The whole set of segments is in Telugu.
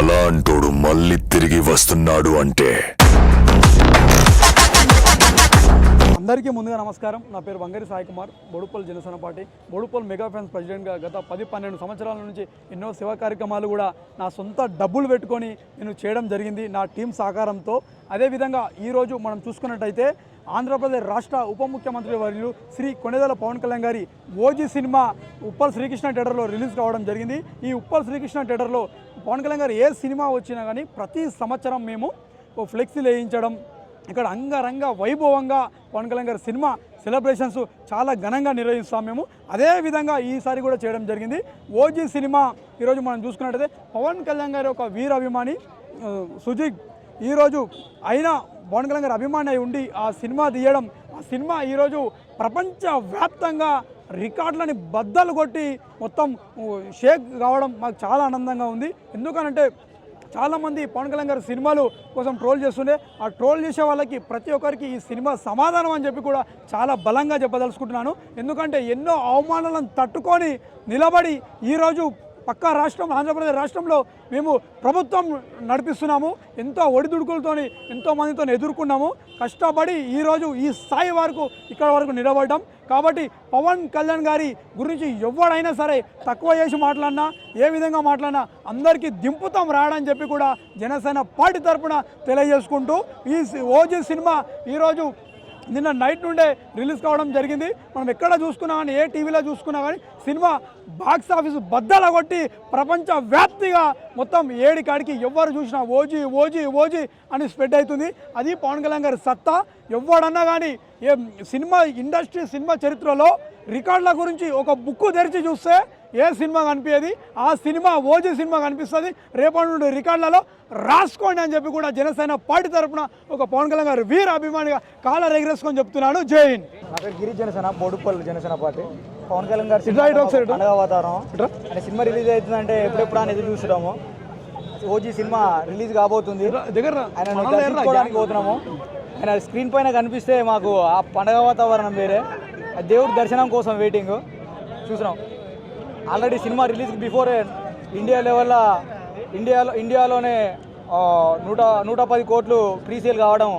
అలాంటోడు మళ్ళీ తిరిగి వస్తున్నాడు అంటే. అందరికీ ముందుగా నమస్కారం. నా పేరు Vangari Sai Kumar, Boduppal Janasena party Boduppal mega fans ప్రెసిడెంట్గా గత 10-12 సంవత్సరాల నుంచి ఎన్నో సేవా కార్యక్రమాలు కూడా నా సొంత డబ్బులు పెట్టుకొని నేను చేయడం జరిగింది నా టీం సహకారంతో. అదేవిధంగా ఈరోజు మనం చూసుకున్నట్టయితే ఆంధ్రప్రదేశ్ రాష్ట్ర ఉప ముఖ్యమంత్రి వర్యులు శ్రీ కొణిదెల పవన్ కళ్యాణ్ గారి ఓజీ సినిమా ఉప్పల్ శ్రీకృష్ణ థియేటర్లో రిలీజ్ కావడం జరిగింది. ఈ ఉప్పల్ శ్రీకృష్ణ థియేటర్లో పవన్ కళ్యాణ్ గారు ఏ సినిమా వచ్చినా కానీ ప్రతి సంవత్సరం మేము ఫ్లెక్సీలు వేయించడం, ఇక్కడ అంగరంగ వైభవంగా పవన్ కళ్యాణ్ గారి సినిమా సెలబ్రేషన్స్ చాలా ఘనంగా నిర్వహిస్తాం మేము. అదేవిధంగా ఈసారి కూడా చేయడం జరిగింది. ఓజీ సినిమా ఈరోజు మనం చూసుకున్నట్టయితే పవన్ కళ్యాణ్ గారి ఒక వీర అభిమాని సుజిత్ ఈరోజు అయినా పవన్ కళ్యాణ్ గారి అభిమాని అయి ఉండి ఆ సినిమా తీయడం, ఆ సినిమా ఈరోజు ప్రపంచవ్యాప్తంగా రికార్డులని బద్దలు కొట్టి మొత్తం షేక్ కావడం మాకు చాలా ఆనందంగా ఉంది. ఎందుకనంటే చాలామంది పవన్ కళ్యాణ్ గారి సినిమాలు కోసం ట్రోల్ చేస్తుండే, ఆ ట్రోల్ చేసే వాళ్ళకి ప్రతి ఒక్కరికి ఈ సినిమా సమాధానం అని చెప్పి కూడా చాలా బలంగా చెప్పదలుచుకుంటున్నాను. ఎందుకంటే ఎన్నో అవమానాలను తట్టుకొని నిలబడి ఈరోజు పక్కా రాష్ట్రం ఆంధ్రప్రదేశ్ రాష్ట్రంలో మేము ప్రభుత్వం నడిపిస్తున్నాము. ఎంతో ఒడిదుడుకులతో ఎంతో మందితో ఎదుర్కొన్నాము, కష్టపడి ఈరోజు ఈ స్థాయి వరకు ఇక్కడ వరకు నిలబడ్డాం. కాబట్టి పవన్ కళ్యాణ్ గారి గురించి ఎవడైనా సరే తక్కువ చేసి మాట్లాడినా, ఏ విధంగా మాట్లాడినా అందరికీ దింపుతాం రాడని చెప్పి కూడా జనసేన పార్టీ తరఫున తెలియజేసుకుంటూ ఈ ఓజీ సినిమా ఈరోజు నిన్న నైట్ నుండే రిలీజ్ కావడం జరిగింది. మనం ఎక్కడ చూసుకున్నా కానీ, ఏ టీవీలో చూసుకున్నా కానీ సినిమా బాక్స్ ఆఫీస్ బద్దల కొట్టి ప్రపంచవ్యాప్తిగా మొత్తం ఏడికాడికి ఎవరు చూసినా ఓజీ ఓజీ ఓజీ అని స్ప్రెడ్ అవుతుంది. అది పవన్ కళ్యాణ్ గారి సత్తా. ఎవడన్నా కానీ ఏ సినిమా ఇండస్ట్రీ సినిమా చరిత్రలో రికార్డుల గురించి ఒక బుక్ తెరిచి చూస్తే ఏ సినిమా కనిపించేది, ఆ సినిమా ఓజీ సినిమా కనిపిస్తుంది. రేపటి నుండి రికార్డులలో రాసుకోండి అని చెప్పి కూడా జనసేన పార్టీ తరఫున ఒక పవన్ కళ్యాణ్ గారు వీర అభిమానిగా కాలర్ ఎగరేసుకొని చెప్తున్నాను. జై హింద్. నా పేరు గిరి జనసేన, బోడుపల్ జనసేన పార్టీ. పవన్ కళ్యాణ్ గారు అనగా అవతారం అనే సినిమా రిలీజ్ అవుతుందంటే ఎప్పుడెప్పుడు అని ఎదురు చూస్తున్నాము. ఓజీ సినిమా రిలీజ్ కాబోతుంది, ఆయన దర్శించుకోవడానికి పోతున్నాము. ఆయన స్క్రీన్ పైన కనిపిస్తే మాకు ఆ పండగ వాతావరణం వేరే, దేవుడి దర్శనం కోసం వెయిటింగ్ చూసినాం. Already cinema release before India లెవెల్లో ఇండియాలోనే 110 కోట్లు ప్రీ సేల్ కావడం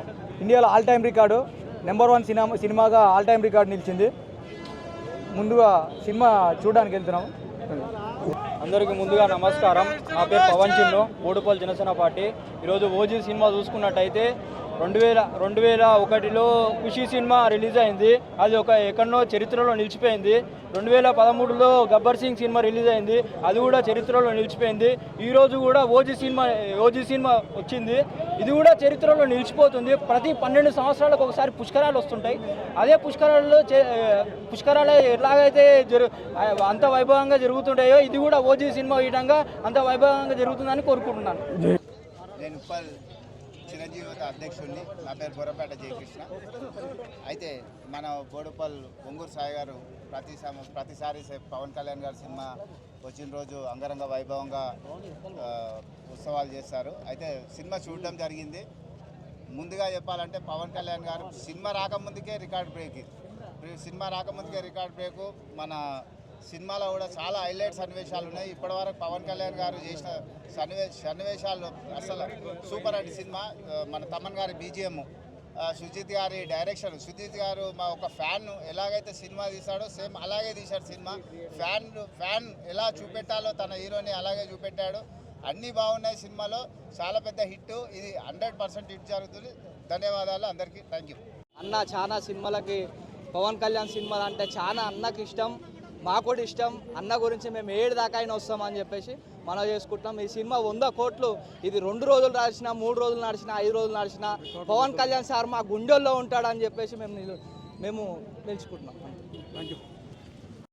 ఇండియాలో ఆల్ టైమ్ రికార్డు, నెంబర్ 1 సినిమాగా ఆల్ టైమ్ రికార్డు నిలిచింది. ముందుగా సినిమా చూడడానికి వెళ్తున్నాము. అందరికీ ముందుగా నమస్కారం. నా పేరు పవన్ చిన్ను, బోడుపల్ జనసేన పార్టీ. ఈరోజు ఓజీ సినిమా చూసుకున్నట్టయితే 2001లో ఖుషీ సినిమా రిలీజ్ అయింది. అది ఒక ఎక్కడనో చరిత్రలో నిలిచిపోయింది. 2013లో గబ్బర్ సింగ్ సినిమా రిలీజ్ అయింది, అది కూడా చరిత్రలో నిలిచిపోయింది. ఈరోజు కూడా ఓజీ సినిమా వచ్చింది, ఇది కూడా చరిత్రలో నిలిచిపోతుంది. ప్రతి 12 సంవత్సరాలకు ఒకసారి పుష్కరాలు వస్తుంటాయి. అదే పుష్కరాలు ఎలాగైతే అంత వైభవంగా జరుగుతుంటాయో ఇది కూడా ఓజీ సినిమా విధంగా అంత వైభవంగా జరుగుతుందని కోరుకుంటున్నాను. చిరంజీవి అధ్యక్షుడిని. నా పేరు బొర్రపేట జయకృష్ణ. అయితే మన బోడుపల్ ఒంగూరు సాయి గారు ప్రతిసారి పవన్ కళ్యాణ్ గారి సినిమా వచ్చిన రోజు అంగరంగ వైభవంగా ఉత్సవాలు చేస్తారు. అయితే సినిమా చూడడం జరిగింది. ముందుగా చెప్పాలంటే పవన్ కళ్యాణ్ గారు సినిమా రాకముందుకే రికార్డ్ బ్రేక్. సినిమా రాకముందుకే రికార్డ్ బ్రేకు. మన సినిమాలో కూడా చాలా హైలైట్ సన్నివేశాలు ఉన్నాయి. ఇప్పటివరకు పవన్ కళ్యాణ్ గారు చేసిన సన్నివేశాలు అసలు సూపర్ అండి. సినిమా మన తమన్ గారి బీజిఎం, సుజిత్ గారి డైరెక్షన్, సుజిత్ గారు మా ఒక ఫ్యాన్ ఎలాగైతే సినిమా తీశాడో సేమ్ అలాగే తీశాడు సినిమా. ఫ్యాన్ ఎలా చూపెట్టాలో తన హీరోని అలాగే చూపెట్టాడు. అన్నీ బాగున్నాయి సినిమాలో. చాలా పెద్ద హిట్, ఇది 100% హిట్ జరుగుతుంది. ధన్యవాదాలు అందరికీ. Thank you. అన్న చాలా సినిమాలకి పవన్ కళ్యాణ్ సినిమాలు అంటే చాలా అన్నకి ఇష్టం, మాకు కూడా ఇష్టం. అన్న గురించి మేము 7 దాకా అయినా వస్తామని చెప్పేసి మనం చేసుకుంటాం. ఈ సినిమా 100 కోట్లు, ఇది 2 రోజులు నడిచినా, 3 రోజులు నడిచినా, 5 రోజులు నడిచినా పవన్ కళ్యాణ్ సార్ మా గుండెల్లో ఉంటాడని చెప్పేసి మేము నిలుచుకుంటున్నాం. Thank you.